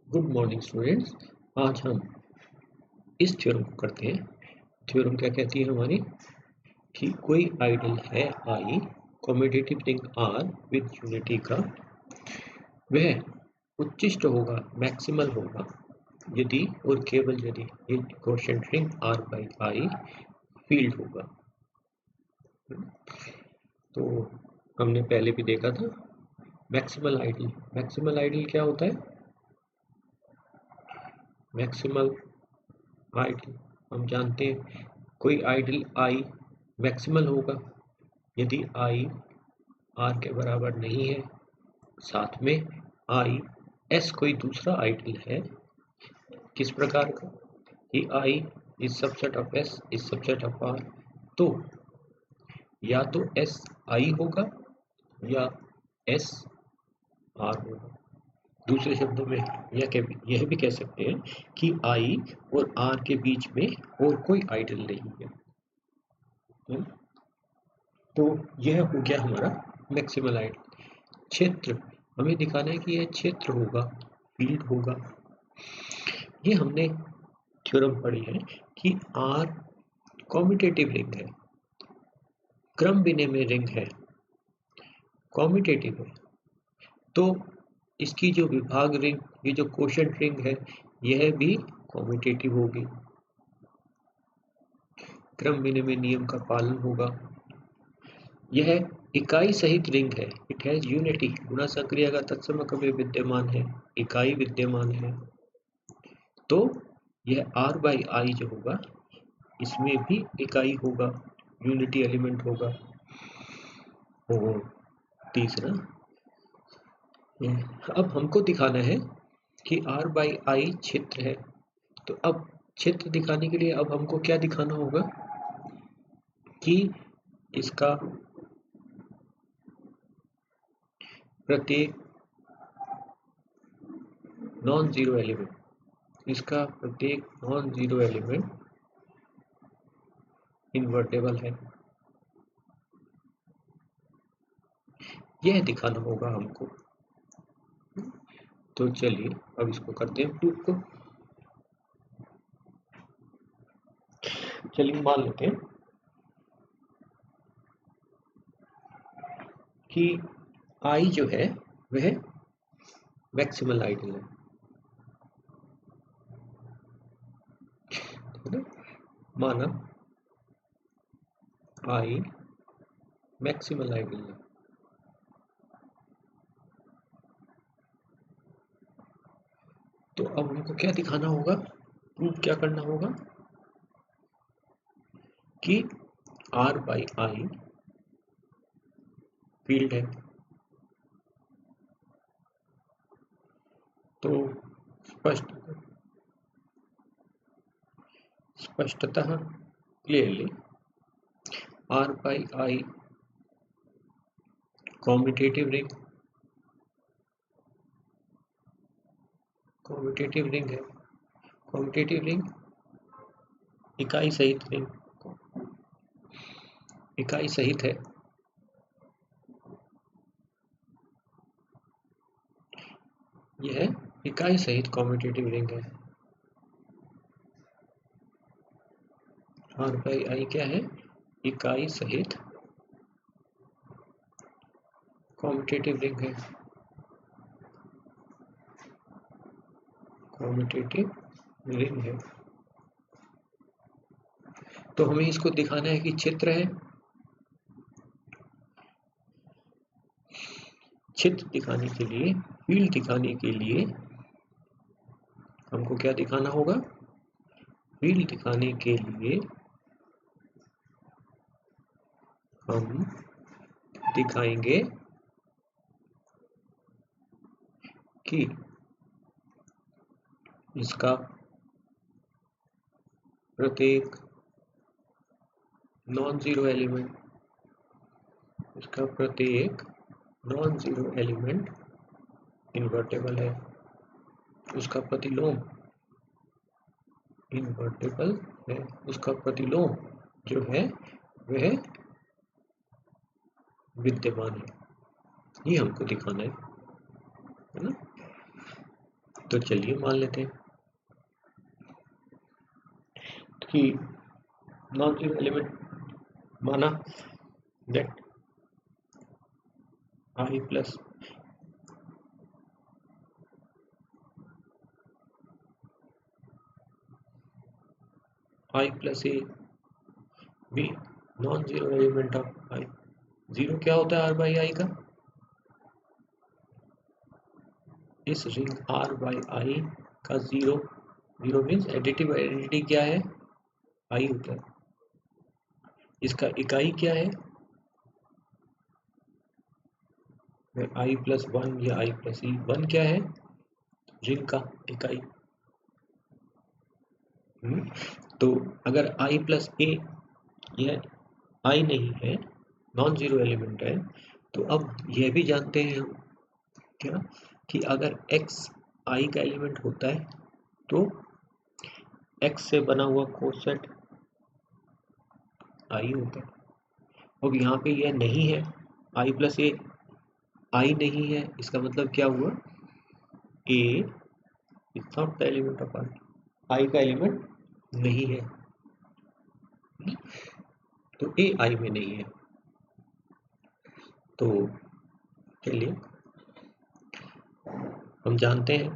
Good morning students. आज हम इस थ्योरम को करते हैं। थ्योरम क्या कहती है हमारी कि कोई आइडल है I, commutative ring R with unity का, वह उच्चिष्ट होगा, मैक्सिमल होगा यदि और केवल यदि ये quotient ring R by I field होगा। तो हमने पहले भी देखा था मैक्सिमल आइडल। मैक्सिमल आइडल क्या होता है? मैक्सिमल आइडल हम जानते हैं कोई आइडल आई मैक्सिमल होगा यदि आई आर के बराबर नहीं है, साथ में आई एस कोई दूसरा आइडल है। किस प्रकार का? कि I is subset of S is subset of R, तो या तो एस आई होगा या एस आर होगा। दूसरे शब्दों में यह भी कह सकते हैं कि आई और आर के बीच में और कोई आइडल नहीं है। तो यह हो गया हमारा मैक्सिमल आइडल। क्षेत्र हमें दिखाना है कि यह क्षेत्र होगा, फील्ड होगा। ये हमने थ्योरम पढ़ी है कि आर कम्यूटेटिव रिंग है, क्रम विनिमय रिंग है, कम्यूटेटिव है। तो इसकी जो विभाग रिंग, ये जो क्वोशिएंट रिंग है, यह भी कम्यूटेटिव होगी, क्रम विनिमय नियम का पालन होगा। यह इकाई सहित रिंग है, इट हैज यूनिटी, गुणा संक्रिया का तत्समक में विद्यमान है, इकाई विद्यमान है। तो यह आर बाई आई जो होगा इसमें भी इकाई होगा, यूनिटी एलिमेंट होगा। और तीसरा, अब हमको दिखाना है कि आर बाई आई क्षेत्र है। तो अब क्षेत्र दिखाने के लिए अब हमको क्या दिखाना होगा कि इसका प्रत्येक नॉन जीरो एलिमेंट, इसका प्रत्येक नॉन जीरो एलिमेंट इन्वर्टेबल है, यह दिखाना होगा हमको। तो चलिए अब इसको करते हैं प्रूफ को। चलिए मान लेते हैं कि आई जो है वह मैक्सिमल आइडल है ना? माना आई मैक्सिमल आइडल है। तो अब हमको क्या दिखाना होगा, प्रूफ क्या करना होगा कि आर बाई आई फील्ड है। तो स्पष्टतः clearly R by I commutative ring, commutative ring है। कम्यूटेटिव रिंग इकाई सहित रिंग, इकाई सहित है। यह इकाई सहित कम्यूटेटिव रिंग है। आर बाई आई क्या है? इकाई सहित कम्यूटेटिव रिंग है, कम्यूटेटिव रिंग है। तो हमें इसको दिखाना है कि क्षेत्र है। क्षेत्र दिखाने के लिए, फील्ड दिखाने के लिए हमको क्या दिखाना होगा? फील्ड दिखाने के लिए हम दिखाएंगे कि इसका प्रत्येक नॉन जीरो एलिमेंट, इसका प्रत्येक नॉन जीरो एलिमेंट इन्वर्टेबल है, उसका प्रतिलोम इन्वर्टेबल है, उसका प्रतिलोम जो है वह विद्यमान है। ये हमको दिखाना है ना? तो चलिए मान लेते हैं कि नॉन जीरो एलिमेंट माना that I plus A B non zero element of I. Zero क्या होता है आर बाई आई का? इस रिंग आर बाई आई का zero, zero means additive identity क्या है? आई होता है। इसका इकाई क्या है? आई प्लस वन या आई प्लस ई। वन क्या है? रिंग का इकाई। तो अगर आई प्लस ए यह आई नहीं है, नॉन जीरो एलिमेंट है, तो अब यह भी जानते हैं हम क्या कि अगर x आई का एलिमेंट होता है तो x से बना हुआ कोसेट आई होता है। अब यहाँ पे यह नहीं है, आई प्लस ए आई नहीं है, इसका मतलब क्या हुआ? a is not the element of I. I का एलिमेंट नहीं है, तो a आई में नहीं है। तो चलिए हम जानते हैं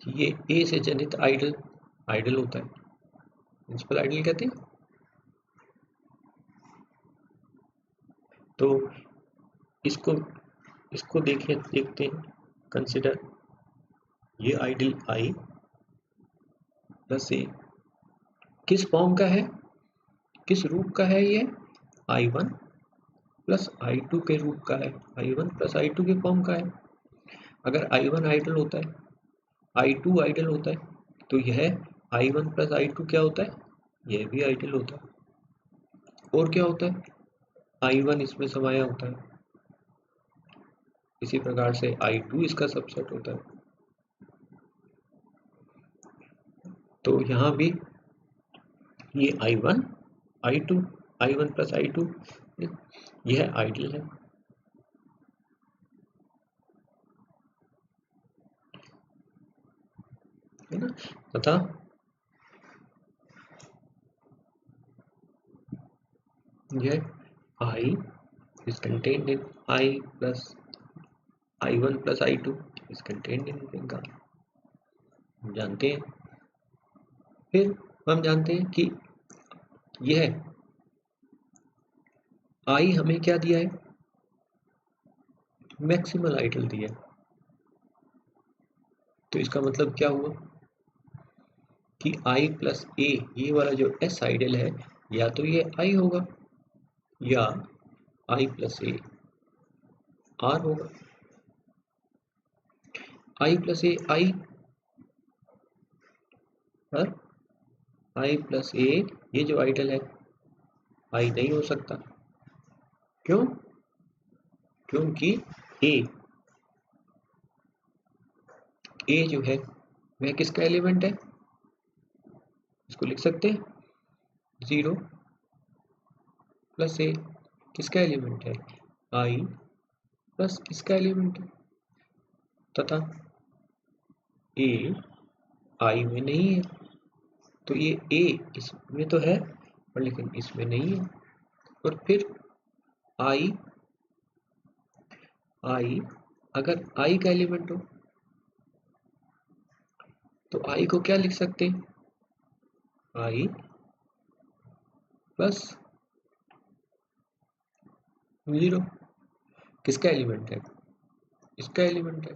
कि ये a से जनित आइडल होता है, प्रिंसिपल आइडल कहते हैं। तो इसको देखते हैं, कंसिडर ये आइडल आई प्लस ए किस फॉर्म का है, किस रूप का है? ये I1 प्लस I2 के रूप का है, I1 प्लस I2 के फॉर्म का है। अगर I1 आइडल होता है, I2 आइडल होता है, तो यह I1 प्लस I2 क्या होता है? यह भी आइडल होता है। और क्या होता है? I1 इसमें समाया होता है। इसी प्रकार से I2 इसका सबसेट होता है। तो यहाँ भी ये I1 I2 I1 plus I2 यह आइडल है ना, तथा यह I is contained in I plus I1 plus I2 is contained in ring R। हम जानते हैं, फिर हम जानते हैं कि यह I हमें क्या दिया है? मैक्सिमल आइडल दिया है। तो इसका मतलब क्या हुआ कि I प्लस ए, ये वाला जो S आइडल है, या तो ये I होगा या I प्लस ए R होगा। I प्लस ए I और I प्लस ए, ये जो आइडल है I नहीं हो सकता। क्यों? क्योंकि ए जो है वह किसका एलिमेंट है? इसको लिख सकते हैं, 0 प्लस ए किसका एलिमेंट है? आई प्लस किसका एलिमेंट है? तथा ए आई में नहीं है, तो ये ए इसमें तो है और लेकिन इसमें नहीं है। और फिर आई अगर आई का एलिमेंट हो तो आई को क्या लिख सकते हैं? आई प्लस 0 किसका एलिमेंट है? इसका एलिमेंट है।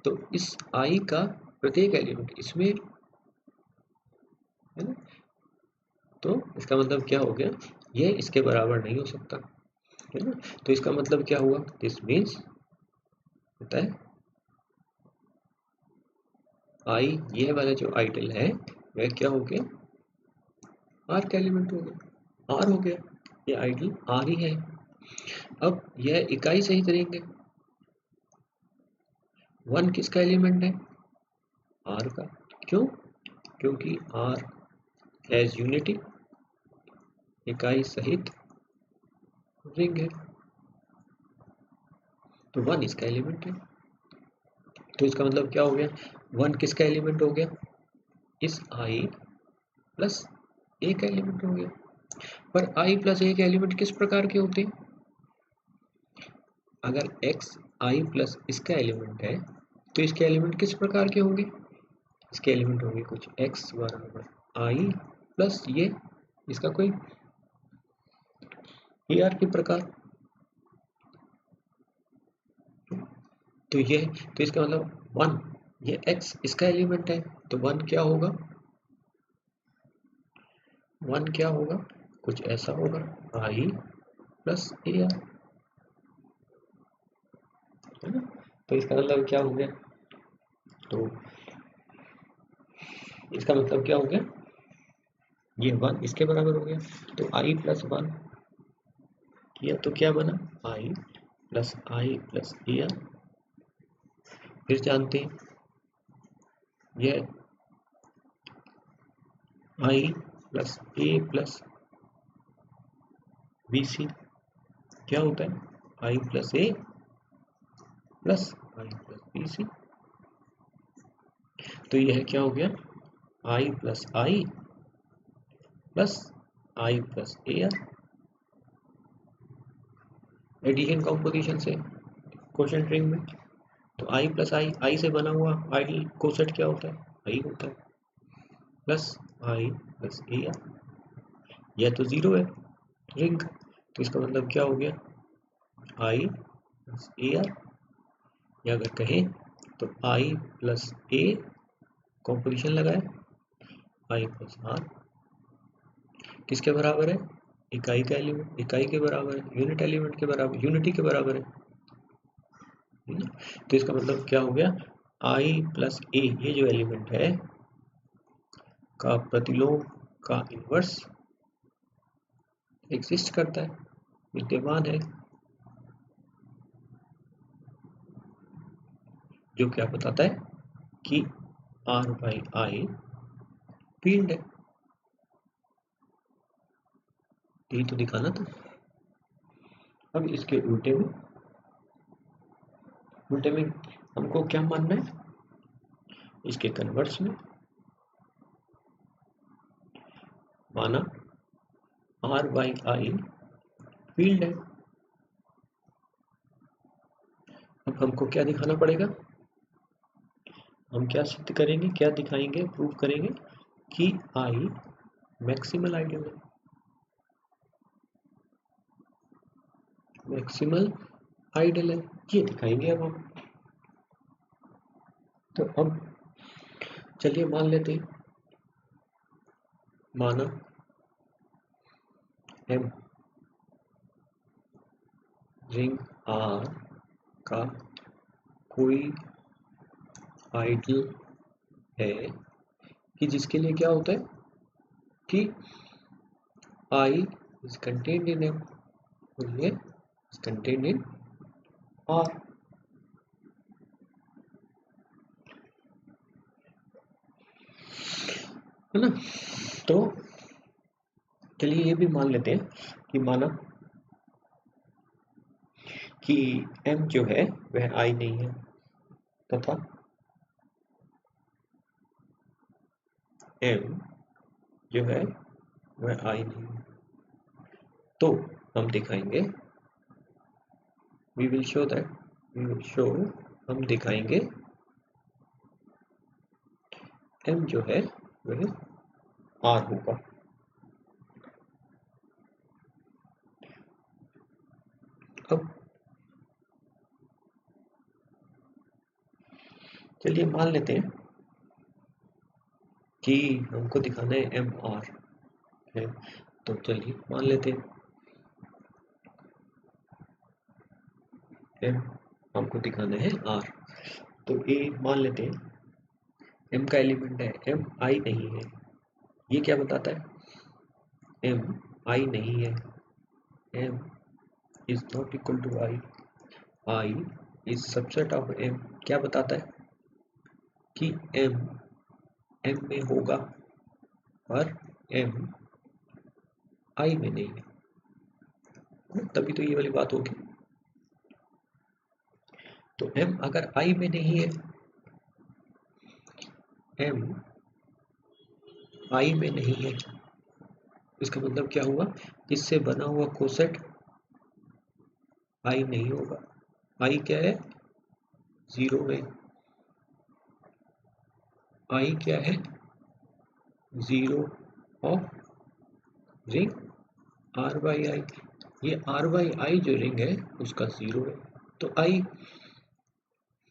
तो इस आई का प्रत्येक एलिमेंट इसमें है ना, तो इसका मतलब क्या हो गया? ये इसके बराबर नहीं हो सकता, है ना। तो इसका मतलब क्या हुआ? दिस मीन्स होता है आई, ये वाला जो आइडल है वह क्या हो गया? आर का एलिमेंट हो गया, आर हो गया, ये आइडल आर ही है। अब यह इकाई सही करेंगे, 1 किसका एलिमेंट है? आर का। क्यों? क्योंकि आर हैज यूनिटी, इकाई सहित रिंग है। तो 1 इसका एलिमेंट है। तो इसका मतलब क्या हो गया, 1 किसका एलिमेंट हो गया, इस i प्लस a का एलिमेंट हो गया। पर i प्लस a के एलिमेंट किस प्रकार के होते हैं, अगर x i प्लस इसका एलिमेंट है तो इसके एलिमेंट किस प्रकार के होंगे, इसके एलिमेंट होंगे कुछ x बराबर i प्लस ये इसका कोई ar के प्रकार। तो ये, तो इसका मतलब 1, ये x इसका एलिमेंट है तो 1 क्या होगा, 1 क्या होगा, कुछ ऐसा होगा i प्लस ar, है ना। तो इसका मतलब क्या हो गया, तो इसका मतलब क्या हो गया, ये 1 इसके बराबर हो गया। तो i प्लस 1 किया तो क्या बना, i प्लस ar। फिर जानते हैं ये i plus a plus bc क्या होता है, i plus a plus i plus bc। तो यह क्या हो गया, i plus i plus i plus ar। Addition composition से क्वोशिएंट रिंग में, तो i प्लस i से बना हुआ आइडियल कोसेट क्या होता है, i होता है, प्लस i प्लस ar। यह तो 0 है रिंग, तो इसका मतलब क्या हो गया, i प्लस ar, या अगर कहें तो i प्लस a कॉम्पोजिशन लगाए i प्लस r किसके बराबर है, इकाई का एलिमेंट, इकाई के बराबर है, यूनिट एलिमेंट के बराबर, यूनिटी के बराबर है ना? तो इसका मतलब क्या हो गया, i प्लस a ये जो एलिमेंट है का प्रतिलोम का इन्वर्स एग्जिस्ट करता है, विद्यमान है, जो क्या बताता है कि r बाई i फील्ड है। यही तो दिखाना था। अब इसके उल्टे में हमको क्या मानना है, इसके कन्वर्स में माना r बाई i फील्ड है। अब हमको क्या दिखाना पड़ेगा, हम क्या सिद्ध करेंगे, क्या दिखाएंगे, प्रूव करेंगे कि i मैक्सिमल आइडियल है, मैक्सिमल आइडियल है, ये दिखाएंगे अब हम। तो अब चलिए मान लेते हैं, माना m रिंग R का कोई आइडियल है कि जिसके लिए क्या होता है कि I is contained in M और ये is contained in R, है ना। तो चलिए ये भी मान लेते हैं कि माना कि M जो है वह I नहीं है तथा M जो है वह I नहीं है, तो हम दिखाएंगे we will show हम दिखाएंगे M जो है वह R होगा। अब चलिए मान लेते हैं कि हमको दिखाना है एम आर है, तो चलिए मान लेते हैं एम हमको दिखाना है आर, तो ए मान लेते हैं एम का एलिमेंट है, एम आई नहीं है, ये क्या बताता है, एम आई नहीं है, M is not equal to I is subset of M, क्या बताता है कि एम एम में होगा और एम आई में नहीं है, तभी तो ये वाली बात होगी। तो m अगर i में नहीं है, m i में नहीं है, इसका मतलब क्या हुआ, इससे बना हुआ कोसेट i नहीं होगा। i क्या है, 0 है। i क्या है, 0 of ring r by I. ये r बाई आई जो रिंग है उसका 0 है, तो i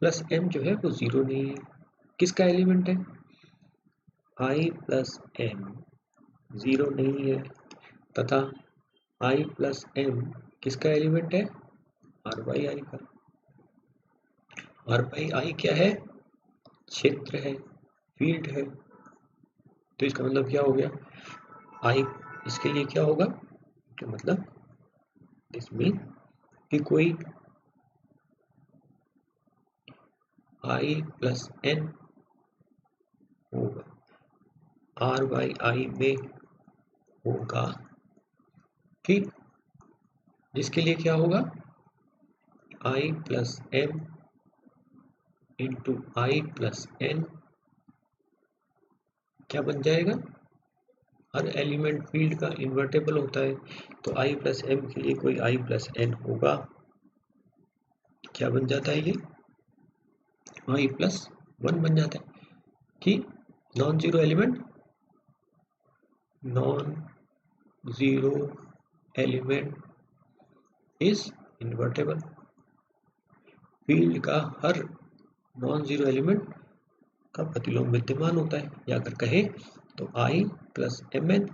प्लस m जो है वो 0 नहीं है। किसका एलिमेंट है, i प्लस m 0 नहीं है, तथा i प्लस m किसका एलिमेंट है, r बाई आई का। r बाई आई क्या है, क्षेत्र है, फील्ड है। तो इसका मतलब क्या हो गया, i इसके लिए क्या होगा, तो मतलब इसमें कि कोई i प्लस n होगा, r बाई आई में होगा, ठीक, जिसके लिए क्या होगा, i plus m into I plus n क्या बन जाएगा, हर एलिमेंट फील्ड का इन्वर्टेबल होता है, तो i प्लस m के लिए कोई i प्लस n होगा, क्या बन जाता है, ये i प्लस 1 बन जाता है कि non zero element, non zero element is invertible. Field का हर नॉन जीरो एलिमेंट का प्रतिलोम विद्यमान होता है, या अगर कहे तो i plus M N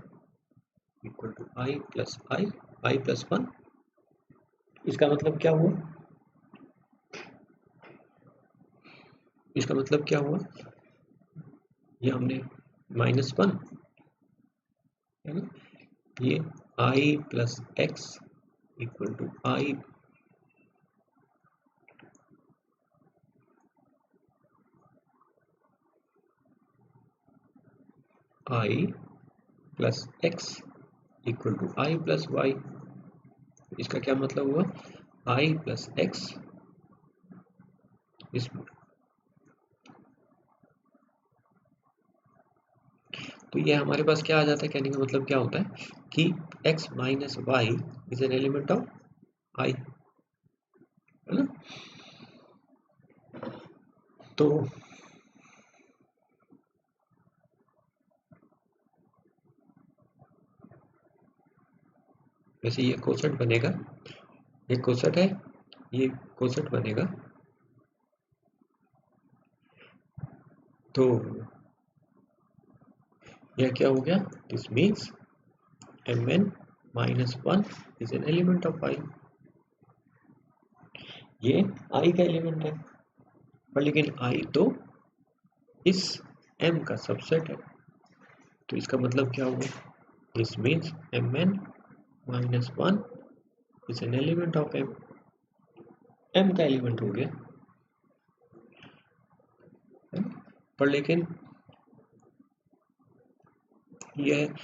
equal to I plus I plus 1। इसका मतलब क्या हुआ, इसका मतलब क्या हुआ, ये हमने -1 है ना, ये i plus X equal to I plus X equal to I plus Y. इसका क्या मतलब हुआ, i प्लस एक्स, इसमें तो ये हमारे पास क्या आ जाता है, कहने का मतलब क्या होता है कि x minus Y is an element of i, है ना। तो वैसे ये कोसेट बनेगा, ये कोसेट है, ये कोसेट बनेगा, तो यह क्या हो गया, this means mn minus 1 is an element of i। ये i का एलिमेंट है, पर लेकिन i तो इस m का सबसेट है, तो इसका मतलब क्या हुआ, this means mn minus 1 is an element of m। m का एलिमेंट हो गया, पर लेकिन यह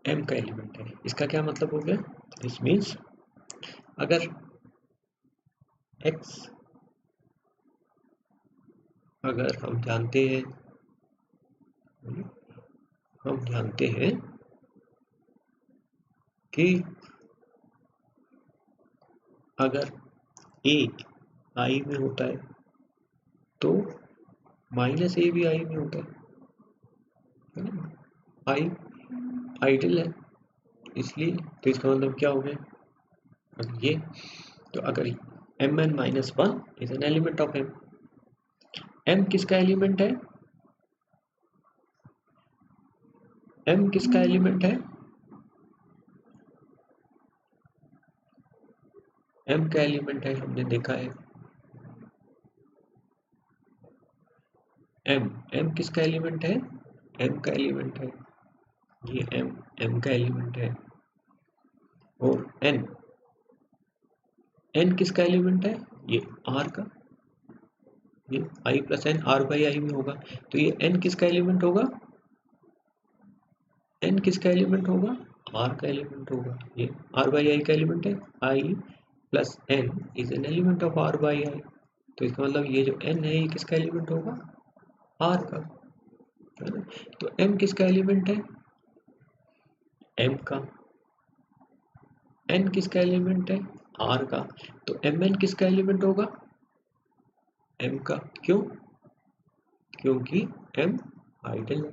m का एलिमेंट है। इसका क्या मतलब हो गया, दिस मीन्स अगर x, अगर हम जानते हैं कि अगर a i में होता है तो माइनस a भी i में होता है ना, i आइडियल है, इसलिए तो इसका मतलब क्या हो गया, अगर ये, तो अगर mn minus 1 is an element of m, m किसका एलिमेंट है, m किसका एलिमेंट है, m का एलिमेंट है, हमने देखा है m किसका एलिमेंट है, m का एलिमेंट है, ये m का एलिमेंट है, और n किसका एलिमेंट है, ये r का, ये i plus n r by I में होगा, तो ये n किसका एलिमेंट होगा, n किसका एलिमेंट होगा, r का एलिमेंट होगा, ये r बाई आई का एलिमेंट है, i plus n is an element of r by i। तो इसका मतलब ये जो n है ये किसका एलिमेंट होगा, r का, है ना। तो m किसका एलिमेंट है, m का। n किसका एलिमेंट है, r का। तो mn किसका एलिमेंट होगा, m का। क्यों, क्योंकि m आइडल है।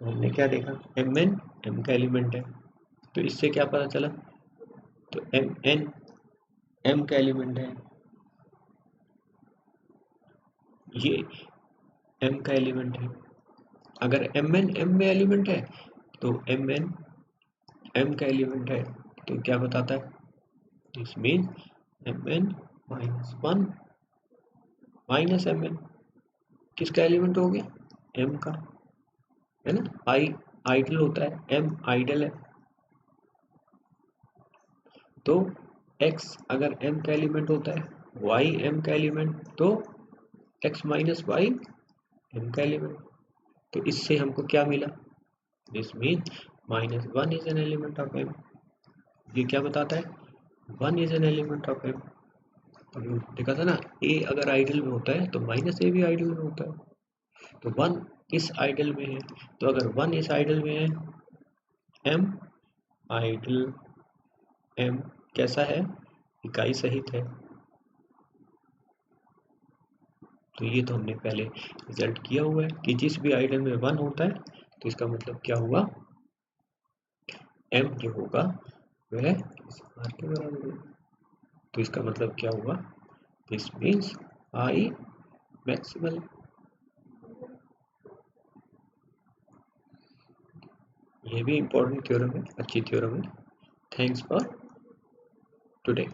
तो हमने क्या देखा, mn m का एलिमेंट है। तो इससे क्या पता चला, तो mn m का एलिमेंट है, ये m का एलिमेंट है। अगर mn m में एलिमेंट है तो mn m का एलिमेंट है। तो क्या बताता है, this mean mn minus 1 minus mn किसका एलिमेंट हो गया, m का, है ना। i आइडल होता है, m आइडल है। तो x अगर m का एलिमेंट होता है, y m का एलिमेंट, तो x माइनस y m का एलिमेंट। तो इससे हमको क्या मिला, this mean minus 1 is an element of m। ये क्या बताता है, 1 is an element of m। अभी देखा था ना, a अगर आइडल में होता है तो माइनस a भी आइडल में होता है। तो 1 इस आइडल में है, तो अगर 1 इस आइडल में है, m आइडल, m कैसा है, इकाई सहित है। तो ये तो हमने पहले रिजल्ट किया हुआ है कि जिस भी आइडल में 1 होता है तो इसका मतलब क्या हुआ, m जो होगा वह r के बराबर होगा। तो इसका मतलब क्या हुआ, दिस मीन्स I मैक्सिमल। ये भी इंपॉर्टेंट थ्योरम है, अच्छी थ्योरम है। Thanks for today.